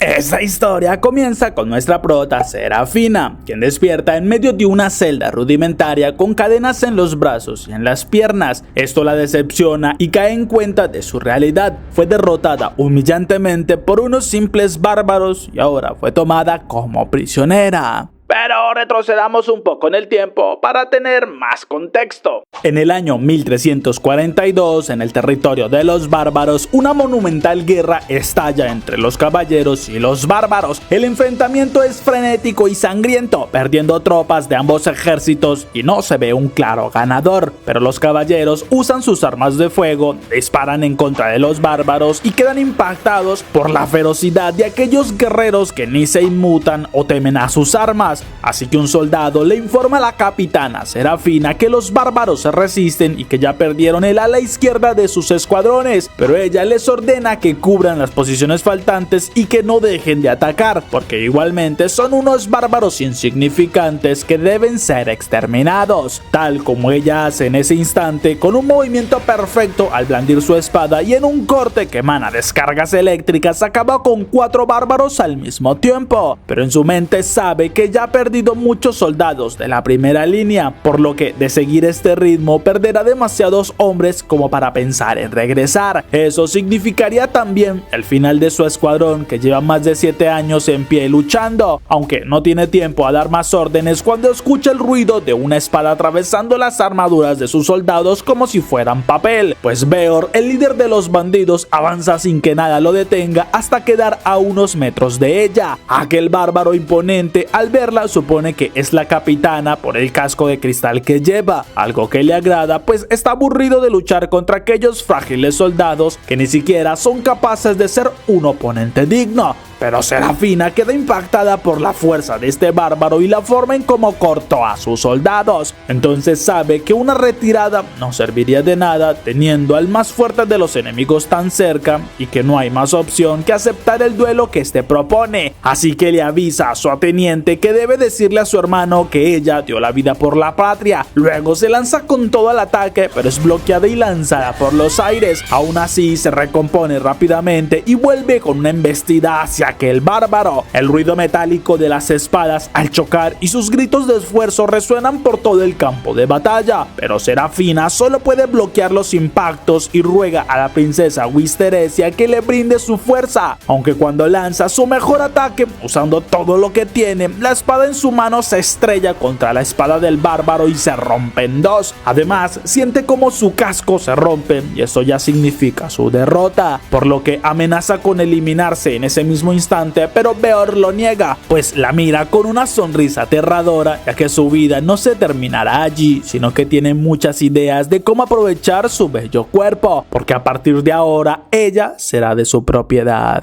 Esta historia comienza con nuestra prota Serafina, quien despierta en medio de una celda rudimentaria con cadenas en los brazos y en las piernas. Esto la decepciona y cae en cuenta de su realidad. Fue derrotada humillantemente por unos simples bárbaros y ahora fue tomada como prisionera. Pero retrocedamos un poco en el tiempo para tener más contexto. En el año 1342, en el territorio de los bárbaros, una monumental guerra estalla entre los caballeros y los bárbaros. El enfrentamiento es frenético y sangriento, perdiendo tropas de ambos ejércitos y no se ve un claro ganador. Pero los caballeros usan sus armas de fuego, disparan en contra de los bárbaros y quedan impactados por la ferocidad de aquellos guerreros que ni se inmutan o temen a sus armas. Así que un soldado le informa a la capitana Serafina que los bárbaros se resisten y que ya perdieron el ala izquierda de sus escuadrones, pero ella les ordena que cubran las posiciones faltantes y que no dejen de atacar, porque igualmente son unos bárbaros insignificantes que deben ser exterminados, tal como ella hace en ese instante con un movimiento perfecto al blandir su espada y en un corte que emana descargas eléctricas acaba con 4 bárbaros al mismo tiempo, pero en su mente sabe que ya ha perdido muchos soldados de la primera línea, por lo que de seguir este ritmo perderá demasiados hombres como para pensar en regresar. Eso significaría también el final de su escuadrón, que lleva más de 7 años en pie luchando, aunque no tiene tiempo a dar más órdenes cuando escucha el ruido de una espada atravesando las armaduras de sus soldados como si fueran papel, pues Beor, el líder de los bandidos, avanza sin que nada lo detenga hasta quedar a unos metros de ella. Aquel bárbaro imponente, al verla, supone que es la capitana por el casco de cristal que lleva, algo que le agrada, pues está aburrido de luchar contra aquellos frágiles soldados que ni siquiera son capaces de ser un oponente digno. Pero Serafina queda impactada por la fuerza de este bárbaro y la forma en cómo cortó a sus soldados. Entonces sabe que una retirada no serviría de nada teniendo al más fuerte de los enemigos tan cerca y que no hay más opción que aceptar el duelo que este propone. Así que le avisa a su ateniente que debe decirle a su hermano que ella dio la vida por la patria. Luego se lanza con todo al ataque, pero es bloqueada y lanzada por los aires. Aún así se recompone rápidamente y vuelve con una embestida hacia aquel bárbaro. El ruido metálico de las espadas al chocar y sus gritos de esfuerzo resuenan por todo el campo de batalla, pero Serafina solo puede bloquear los impactos y ruega a la princesa Wisteresia que le brinde su fuerza, aunque cuando lanza su mejor ataque usando todo lo que tiene, la espada en su mano se estrella contra la espada del bárbaro y se rompe en dos. Además, siente como su casco se rompe y eso ya significa su derrota, por lo que amenaza con eliminarse en ese mismo instante, pero Beor lo niega, pues la mira con una sonrisa aterradora, ya que su vida no se terminará allí, sino que tiene muchas ideas de cómo aprovechar su bello cuerpo, porque a partir de ahora ella será de su propiedad.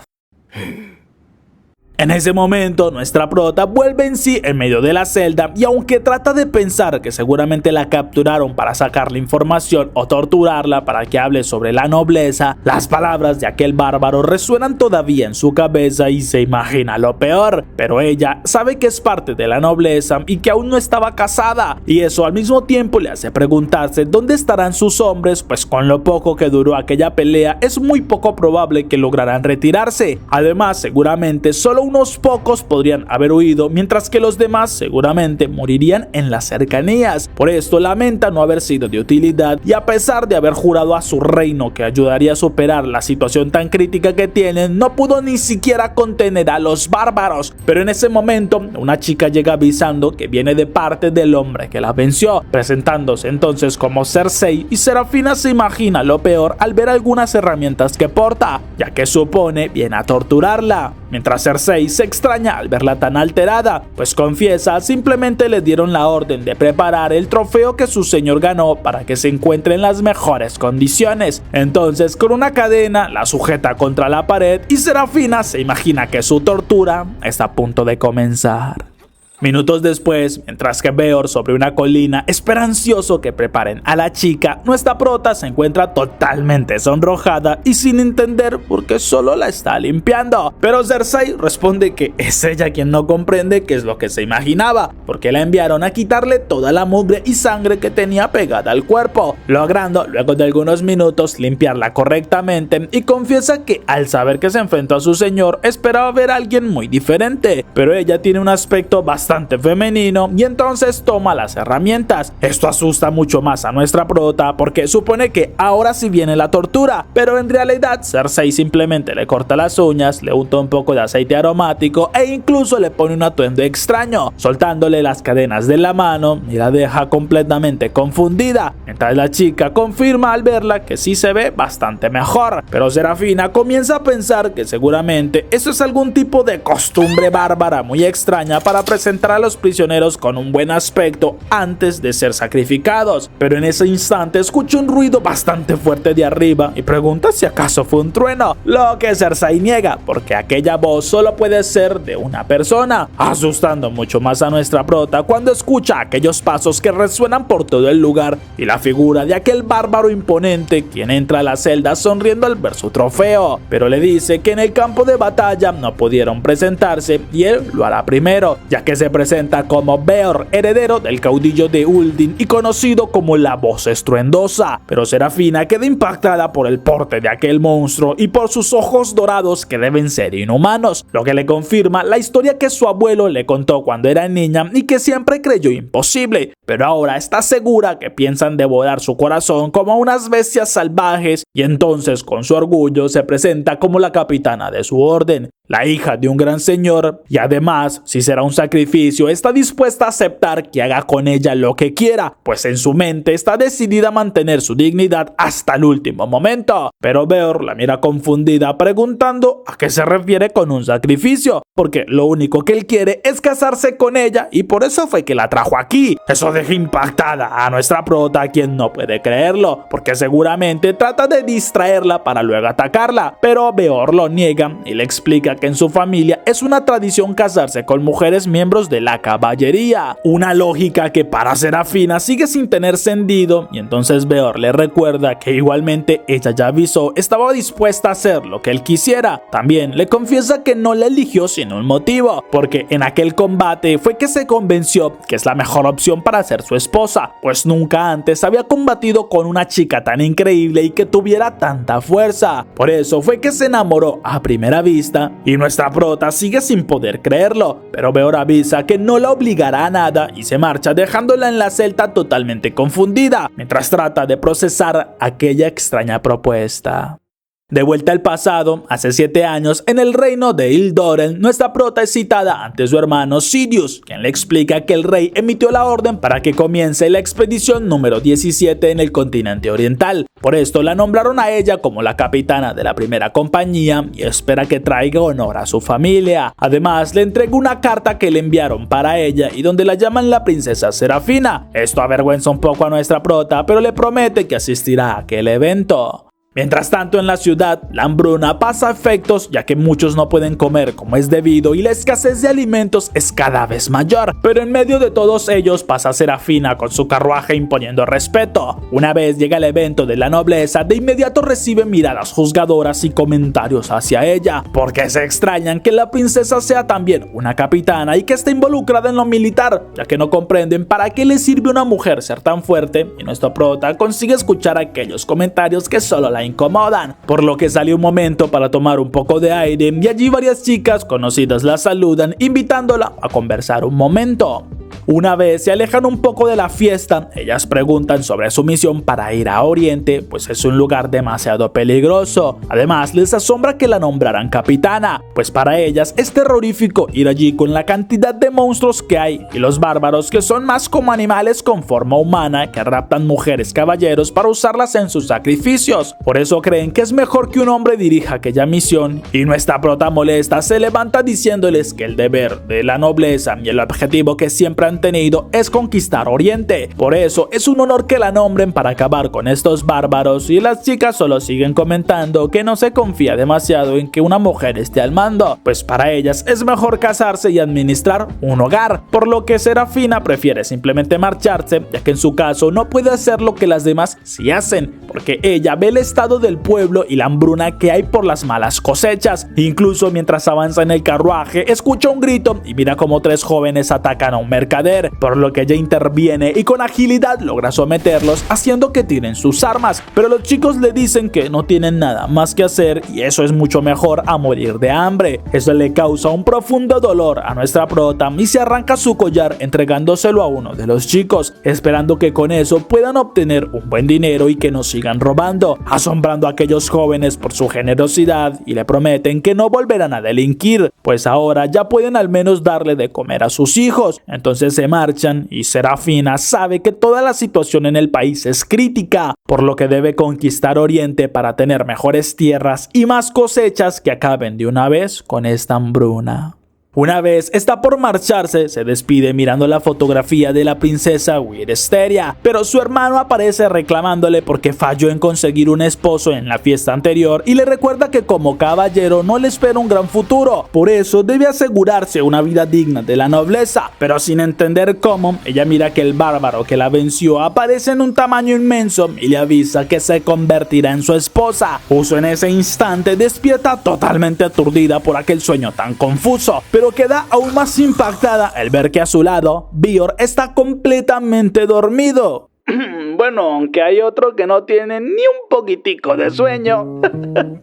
En ese momento, nuestra prota vuelve en sí en medio de la celda y aunque trata de pensar que seguramente la capturaron para sacarle información o torturarla para que hable sobre la nobleza, las palabras de aquel bárbaro resuenan todavía en su cabeza y se imagina lo peor. Pero ella sabe que es parte de la nobleza y que aún no estaba casada, y eso al mismo tiempo le hace preguntarse dónde estarán sus hombres, pues con lo poco que duró aquella pelea es muy poco probable que lograran retirarse. Además, seguramente solo unos pocos podrían haber huido, mientras que los demás seguramente morirían en las cercanías. Por esto lamenta no haber sido de utilidad y a pesar de haber jurado a su reino que ayudaría a superar la situación tan crítica que tienen, no pudo ni siquiera contener a los bárbaros. Pero en ese momento una chica llega avisando que viene de parte del hombre que la venció, presentándose entonces como Cersei, y Serafina se imagina lo peor al ver algunas herramientas que porta, ya que supone viene a torturarla. Mientras Cersei se extraña al verla tan alterada, pues confiesa simplemente le dieron la orden de preparar el trofeo que su señor ganó para que se encuentre en las mejores condiciones. Entonces con una cadena la sujeta contra la pared y Serafina se imagina que su tortura está a punto de comenzar. Minutos después, mientras que Beor sobre una colina espera ansioso que preparen a la chica, nuestra prota se encuentra totalmente sonrojada y sin entender por qué solo la está limpiando. Pero Cersei responde que es ella quien no comprende qué es lo que se imaginaba, porque la enviaron a quitarle toda la mugre y sangre que tenía pegada al cuerpo, logrando luego de algunos minutos limpiarla correctamente, y confiesa que al saber que se enfrentó a su señor esperaba ver a alguien muy diferente, pero ella tiene un aspecto bastante femenino y entonces toma las herramientas. Esto asusta mucho más a nuestra prota porque supone que ahora sí viene la tortura, pero en realidad Cersei simplemente le corta las uñas, le unta un poco de aceite aromático e incluso le pone un atuendo extraño, soltándole las cadenas de la mano y la deja completamente confundida, mientras la chica confirma al verla que sí se ve bastante mejor. Pero Serafina comienza a pensar que seguramente eso es algún tipo de costumbre bárbara muy extraña para presentar a los prisioneros con un buen aspecto antes de ser sacrificados. Pero en ese instante escucha un ruido bastante fuerte de arriba y pregunta si acaso fue un trueno, lo que Cersei niega porque aquella voz solo puede ser de una persona, asustando mucho más a nuestra prota cuando escucha aquellos pasos que resuenan por todo el lugar y la figura de aquel bárbaro imponente quien entra a la celda sonriendo al ver su trofeo, pero le dice que en el campo de batalla no pudieron presentarse y él lo hará primero, ya que se presenta como Beor, heredero del caudillo de Uldin y conocido como la voz estruendosa. Pero Serafina queda impactada por el porte de aquel monstruo y por sus ojos dorados que deben ser inhumanos, lo que le confirma la historia que su abuelo le contó cuando era niña y que siempre creyó imposible, pero ahora está segura que piensan devorar su corazón como unas bestias salvajes, y entonces con su orgullo se presenta como la capitana de su orden, la hija de un gran señor, y además, si será un sacrificio, está dispuesta a aceptar que haga con ella lo que quiera, pues en su mente está decidida a mantener su dignidad hasta el último momento. Pero Beor la mira confundida preguntando a qué se refiere con un sacrificio, porque lo único que él quiere es casarse con ella y por eso fue que la trajo aquí. Eso deja impactada a nuestra prota, quien no puede creerlo, porque seguramente trata de distraerla para luego atacarla, pero Beor lo niega y le explica que en su familia es una tradición casarse con mujeres miembros de la caballería, una lógica que para Serafina sigue sin tener sentido, y entonces Beor le recuerda que igualmente ella ya avisó estaba dispuesta a hacer lo que él quisiera. También le confiesa que no la eligió sin un motivo, porque en aquel combate fue que se convenció que es la mejor opción para ser su esposa, pues nunca antes había combatido con una chica tan increíble y que tuviera tanta fuerza. Por eso fue que se enamoró a primera vista, y nuestra prota sigue sin poder creerlo, pero Beor avisa que no la obligará a nada y se marcha dejándola en la celda totalmente confundida, mientras trata de procesar aquella extraña propuesta. De vuelta al pasado, hace 7 años, en el reino de Ildorel, nuestra prota es citada ante su hermano Sidious, quien le explica que el rey emitió la orden para que comience la expedición número 17 en el continente oriental. Por esto la nombraron a ella como la capitana de la primera compañía y espera que traiga honor a su familia. Además, le entrega una carta que le enviaron para ella y donde la llaman la princesa Serafina. Esto avergüenza un poco a nuestra prota, pero le promete que asistirá a aquel evento. Mientras tanto, en la ciudad, la hambruna pasa efectos ya que muchos no pueden comer como es debido y la escasez de alimentos es cada vez mayor. Pero en medio de todos ellos pasa Serafina con su carruaje imponiendo respeto. Una vez llega el evento de la nobleza, de inmediato recibe miradas juzgadoras y comentarios hacia ella, porque se extrañan que la princesa sea también una capitana y que esté involucrada en lo militar, ya que no comprenden para qué le sirve a una mujer ser tan fuerte, y nuestro prota consigue escuchar aquellos comentarios que solo la incomodan, por lo que sale un momento para tomar un poco de aire y allí varias chicas conocidas la saludan invitándola a conversar un momento. Una vez se alejan un poco de la fiesta, ellas preguntan sobre su misión para ir a Oriente, pues es un lugar demasiado peligroso. Además, les asombra que la nombraran capitana, pues para ellas es terrorífico ir allí con la cantidad de monstruos que hay y los bárbaros que son más como animales con forma humana que raptan mujeres caballeros para usarlas en sus sacrificios. Por eso creen que es mejor que un hombre dirija aquella misión, y nuestra prota molesta se levanta diciéndoles que el deber de la nobleza y el objetivo que siempre han han tenido es conquistar Oriente. Por eso es un honor que la nombren para acabar con estos bárbaros, y las chicas solo siguen comentando que no se confía demasiado en que una mujer esté al mando, pues para ellas es mejor casarse y administrar un hogar, por lo que Serafina prefiere simplemente marcharse, ya que en su caso no puede hacer lo que las demás sí hacen, porque ella ve el estado del pueblo y la hambruna que hay por las malas cosechas. Incluso mientras avanza en el carruaje, escucha un grito y mira como 3 jóvenes atacan a un mercader, por lo que ella interviene y con agilidad logra someterlos, haciendo que tiren sus armas, pero los chicos le dicen que no tienen nada más que hacer y eso es mucho mejor a morir de hambre. Eso le causa un profundo dolor a nuestra prota y se arranca su collar entregándoselo a uno de los chicos, esperando que con eso puedan obtener un buen dinero y que no sigan robando, asombrando a aquellos jóvenes por su generosidad, y le prometen que no volverán a delinquir, pues ahora ya pueden al menos darle de comer a sus hijos. Entonces se marchan y Serafina sabe que toda la situación en el país es crítica, por lo que debe conquistar Oriente para tener mejores tierras y más cosechas que acaben de una vez con esta hambruna. Una vez está por marcharse, se despide mirando la fotografía de la princesa Wiresteria, pero su hermano aparece reclamándole porque falló en conseguir un esposo en la fiesta anterior y le recuerda que como caballero no le espera un gran futuro, por eso debe asegurarse una vida digna de la nobleza, pero sin entender cómo, ella mira que el bárbaro que la venció aparece en un tamaño inmenso y le avisa que se convertirá en su esposa. Justo en ese instante despierta totalmente aturdida por aquel sueño tan confuso, pero queda aún más impactada al ver que a su lado, Bior está completamente dormido. Bueno, aunque hay otro que no tiene ni un poquitico de sueño.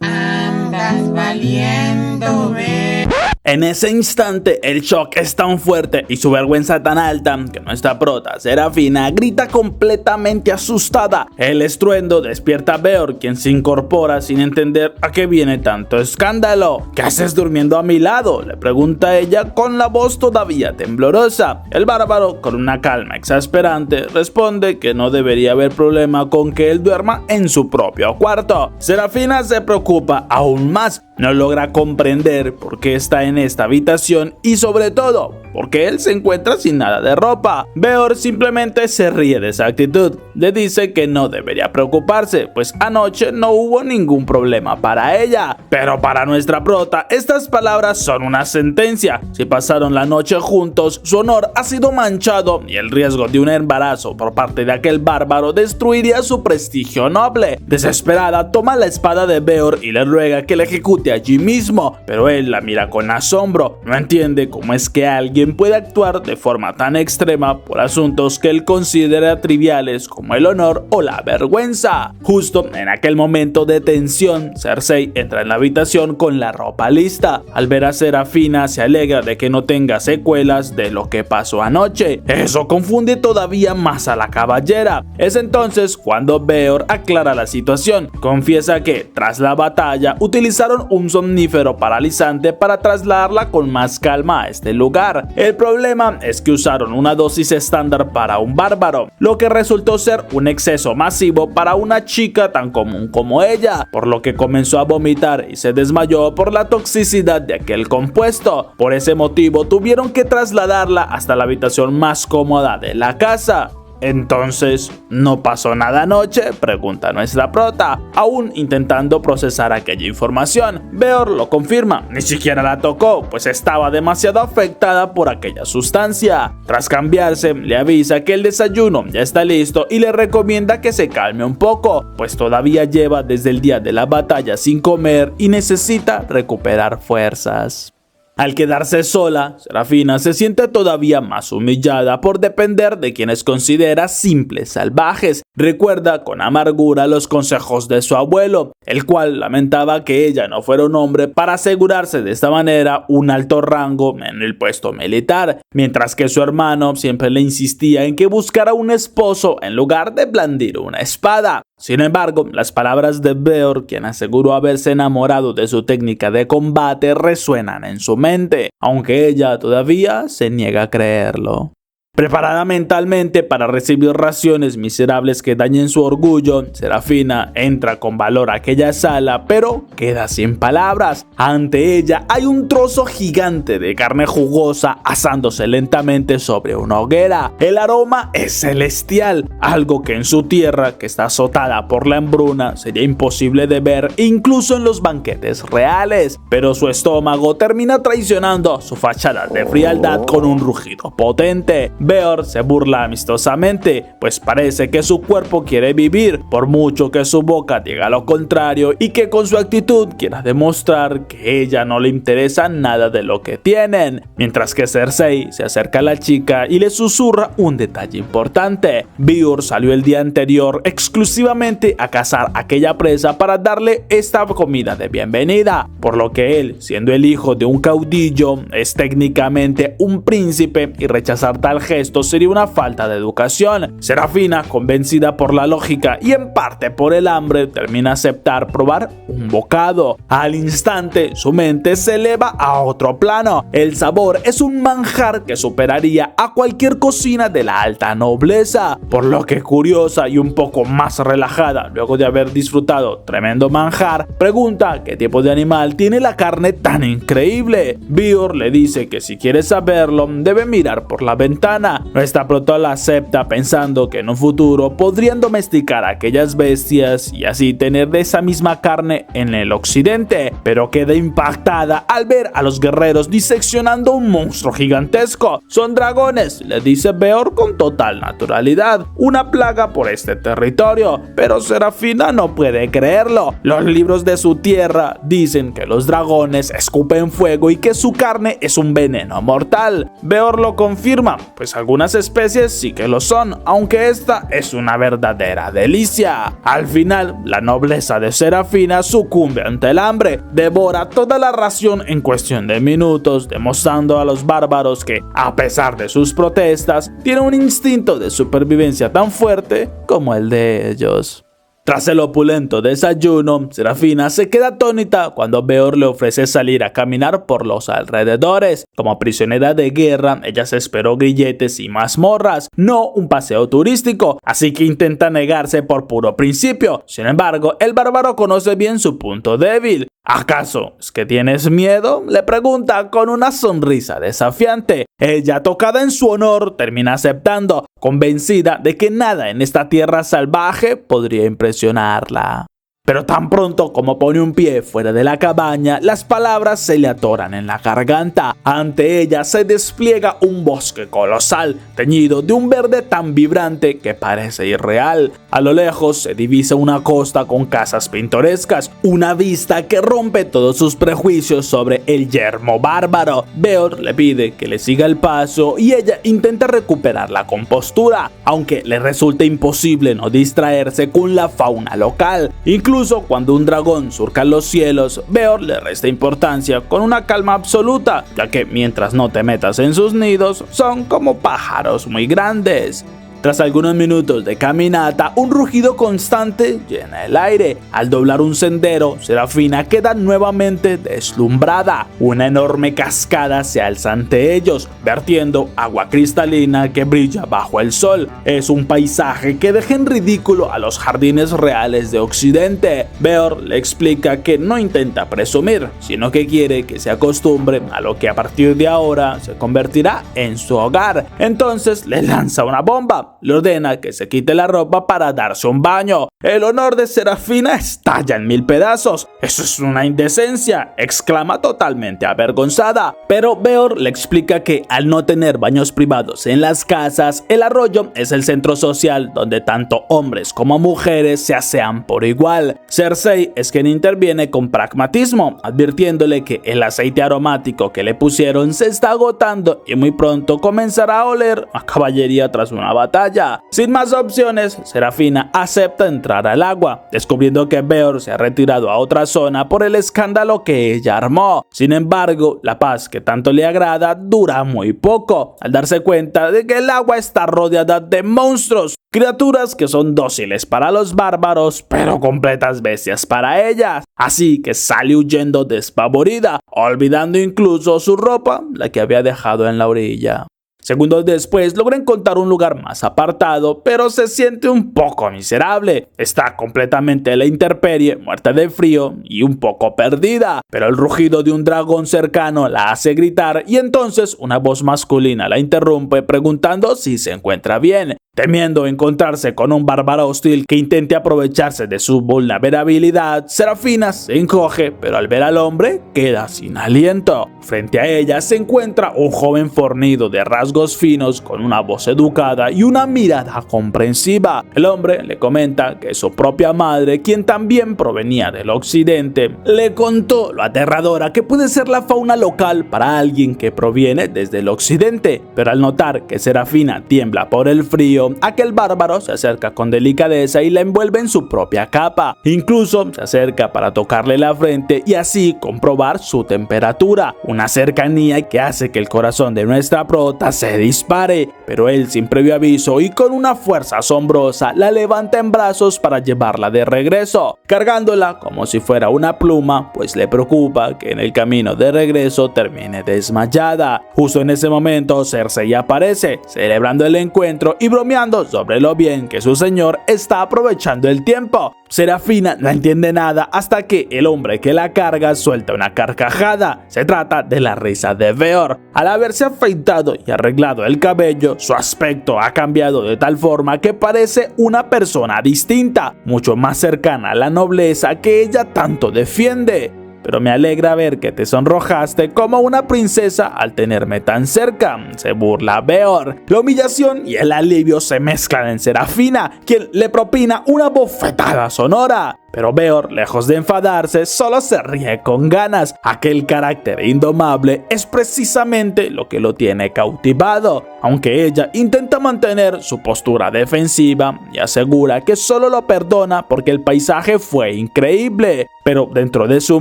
Andas valiendo, ve. En ese instante, el shock es tan fuerte y su vergüenza tan alta que nuestra prota, Serafina, grita completamente asustada. El estruendo despierta a Beor, quien se incorpora sin entender a qué viene tanto escándalo. ¿Qué haces durmiendo a mi lado?, le pregunta ella con la voz todavía temblorosa. El bárbaro, con una calma exasperante, responde que no debería haber problema con que él duerma en su propio cuarto. Serafina se preocupa aún más. No logra comprender por qué está en esta habitación y sobre todo porque él se encuentra sin nada de ropa. Beor simplemente se ríe de esa actitud. Le dice que no debería preocuparse, pues anoche no hubo ningún problema para ella. Pero para nuestra prota, estas palabras son una sentencia. Si pasaron la noche juntos, su honor ha sido manchado y el riesgo de un embarazo por parte de aquel bárbaro destruiría su prestigio noble. Desesperada, toma la espada de Beor y le ruega que la ejecute allí mismo, pero él la mira con asombro. No entiende cómo es que alguien puede actuar de forma tan extrema por asuntos que él considera triviales como el honor o la vergüenza. Justo en aquel momento de tensión, Cersei entra en la habitación con la ropa lista. Al ver a Serafina, se alegra de que no tenga secuelas de lo que pasó anoche. Eso confunde todavía más a la caballera. Es entonces cuando Beor aclara la situación. Confiesa que, tras la batalla, utilizaron un somnífero paralizante para trasladarla con más calma a este lugar. El problema es que usaron una dosis estándar para un bárbaro, lo que resultó ser un exceso masivo para una chica tan común como ella, por lo que comenzó a vomitar y se desmayó por la toxicidad de aquel compuesto. Por ese motivo tuvieron que trasladarla hasta la habitación más cómoda de la casa. Entonces, ¿no pasó nada anoche?, pregunta nuestra prota, aún intentando procesar aquella información. Beor lo confirma, ni siquiera la tocó, pues estaba demasiado afectada por aquella sustancia. Tras cambiarse, le avisa que el desayuno ya está listo y le recomienda que se calme un poco, pues todavía lleva desde el día de la batalla sin comer y necesita recuperar fuerzas. Al quedarse sola, Serafina se siente todavía más humillada por depender de quienes considera simples salvajes. Recuerda con amargura los consejos de su abuelo, el cual lamentaba que ella no fuera un hombre para asegurarse de esta manera un alto rango en el puesto militar, mientras que su hermano siempre le insistía en que buscara un esposo en lugar de blandir una espada. Sin embargo, las palabras de Beor, quien aseguró haberse enamorado de su técnica de combate, resuenan en su mente, aunque ella todavía se niega a creerlo. Preparada mentalmente para recibir raciones miserables que dañen su orgullo, Serafina entra con valor a aquella sala, pero queda sin palabras. Ante ella hay un trozo gigante de carne jugosa asándose lentamente sobre una hoguera. El aroma es celestial, algo que en su tierra, que está azotada por la hambruna, sería imposible de ver incluso en los banquetes reales. Pero su estómago termina traicionando su fachada de frialdad con un rugido potente. Beor se burla amistosamente, pues parece que su cuerpo quiere vivir, por mucho que su boca diga lo contrario y que con su actitud quiera demostrar que ella no le interesa nada de lo que tienen. Mientras que Cersei se acerca a la chica y le susurra un detalle importante. Beor salió el día anterior exclusivamente a cazar aquella presa para darle esta comida de bienvenida, por lo que él, siendo el hijo de un caudillo, es técnicamente un príncipe y rechazar tal gesto sería una falta de educación. Serafina, convencida por la lógica y en parte por el hambre, termina a aceptar probar un bocado. Al instante, su mente se eleva a otro plano. El sabor es un manjar que superaría a cualquier cocina de la alta nobleza, por lo que, curiosa y un poco más relajada luego de haber disfrutado tremendo manjar, pregunta qué tipo de animal tiene la carne tan increíble. Beor le dice que si quiere saberlo debe mirar por la ventana. Nuestra prota la acepta pensando que en un futuro podrían domesticar a aquellas bestias y así tener de esa misma carne en el occidente, pero queda impactada al ver a los guerreros diseccionando un monstruo gigantesco. Son dragones, le dice Beor con total naturalidad, una plaga por este territorio, pero Serafina no puede creerlo. Los libros de su tierra dicen que los dragones escupen fuego y que su carne es un veneno mortal. Beor lo confirma, pues algunas especies sí que lo son, aunque esta es una verdadera delicia. Al final, la nobleza de Serafina sucumbe ante el hambre, devora toda la ración en cuestión de minutos, demostrando a los bárbaros que, a pesar de sus protestas, tiene un instinto de supervivencia tan fuerte como el de ellos. Tras el opulento desayuno, Serafina se queda atónita cuando Beor le ofrece salir a caminar por los alrededores. Como prisionera de guerra, ella se esperó grilletes y mazmorras, no un paseo turístico, así que intenta negarse por puro principio. Sin embargo, el bárbaro conoce bien su punto débil. ¿Acaso es que tienes miedo?, le pregunta con una sonrisa desafiante. Ella, tocada en su honor, termina aceptando, convencida de que nada en esta tierra salvaje podría impresionarla. Pero tan pronto como pone un pie fuera de la cabaña, las palabras se le atoran en la garganta. Ante ella se despliega un bosque colosal, teñido de un verde tan vibrante que parece irreal. A lo lejos se divisa una costa con casas pintorescas, una vista que rompe todos sus prejuicios sobre el yermo bárbaro. Beor le pide que le siga el paso y ella intenta recuperar la compostura, aunque le resulta imposible no distraerse con la fauna local. Incluso cuando un dragón surca los cielos, Beor le resta importancia con una calma absoluta, ya que mientras no te metas en sus nidos, son como pájaros muy grandes. Tras algunos minutos de caminata, un rugido constante llena el aire. Al doblar un sendero, Serafina queda nuevamente deslumbrada. Una enorme cascada se alza ante ellos, vertiendo agua cristalina que brilla bajo el sol. Es un paisaje que deja en ridículo a los jardines reales de Occidente. Beor le explica que no intenta presumir, sino que quiere que se acostumbre a lo que a partir de ahora se convertirá en su hogar. Entonces le lanza una bomba. Le ordena que se quite la ropa para darse un baño. El honor de Serafina estalla en 1000 pedazos. «¡Eso es una indecencia!», exclama totalmente avergonzada. Pero Beor le explica que al no tener baños privados en las casas, el arroyo es el centro social donde tanto hombres como mujeres se asean por igual. Cersei es quien interviene con pragmatismo, advirtiéndole que el aceite aromático que le pusieron se está agotando y muy pronto comenzará a oler a caballería tras una batalla. Sin más opciones, Serafina acepta entrar al agua, descubriendo que Beor se ha retirado a otra zona por el escándalo que ella armó. Sin embargo, la paz que tanto le agrada dura muy poco, al darse cuenta de que el agua está rodeada de monstruos, criaturas que son dóciles para los bárbaros, pero completas bestias para ellas. Así que sale huyendo despavorida, olvidando incluso su ropa, la que había dejado en la orilla. Segundos después logra encontrar un lugar más apartado, pero se siente un poco miserable. Está completamente a la intemperie, muerta de frío y un poco perdida, pero el rugido de un dragón cercano la hace gritar y entonces una voz masculina la interrumpe preguntando si se encuentra bien. Temiendo encontrarse con un bárbaro hostil que intente aprovecharse de su vulnerabilidad, Serafina se encoge, pero al ver al hombre queda sin aliento. Frente a ella se encuentra un joven fornido de rasgos finos con una voz educada y una mirada comprensiva. El hombre le comenta que su propia madre, quien también provenía del occidente, le contó lo aterradora que puede ser la fauna local para alguien que proviene desde el occidente, pero al notar que Serafina tiembla por el frío, aquel bárbaro se acerca con delicadeza y la envuelve en su propia capa. Incluso se acerca para tocarle la frente y así comprobar su temperatura, una cercanía que hace que el corazón de nuestra prota se dispare, pero él sin previo aviso y con una fuerza asombrosa la levanta en brazos para llevarla de regreso, cargándola como si fuera una pluma, pues le preocupa que en el camino de regreso termine desmayada. Justo en ese momento Cersei aparece, celebrando el encuentro y bromeando sobre lo bien que su señor está aprovechando el tiempo. Serafina no entiende nada hasta que el hombre que la carga suelta una carcajada. Se trata de la risa de Beor. Al haberse afeitado y arreglado el cabello, su aspecto ha cambiado de tal forma que parece una persona distinta, mucho más cercana a la nobleza que ella tanto defiende. Pero me alegra ver que te sonrojaste como una princesa al tenerme tan cerca, se burla Beor. La humillación y el alivio se mezclan en Serafina, quien le propina una bofetada sonora. Pero Beor, lejos de enfadarse, solo se ríe con ganas. Aquel carácter indomable es precisamente lo que lo tiene cautivado, aunque ella intenta mantener su postura defensiva y asegura que solo lo perdona porque el paisaje fue increíble. Pero dentro de su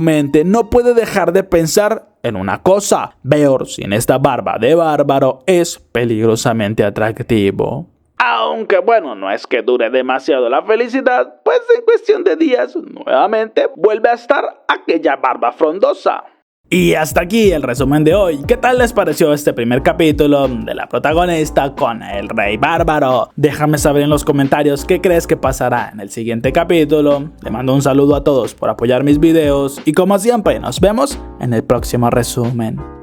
mente no puede dejar de pensar en una cosa: Beor sin esta barba de bárbaro es peligrosamente atractivo. Aunque bueno, no es que dure demasiado la felicidad, pues en cuestión de días nuevamente vuelve a estar aquella barba frondosa. Y hasta aquí el resumen de hoy. ¿Qué tal les pareció este primer capítulo de la protagonista con el rey bárbaro? Déjame saber en los comentarios qué crees que pasará en el siguiente capítulo. Le mando un saludo a todos por apoyar mis videos y como siempre nos vemos en el próximo resumen.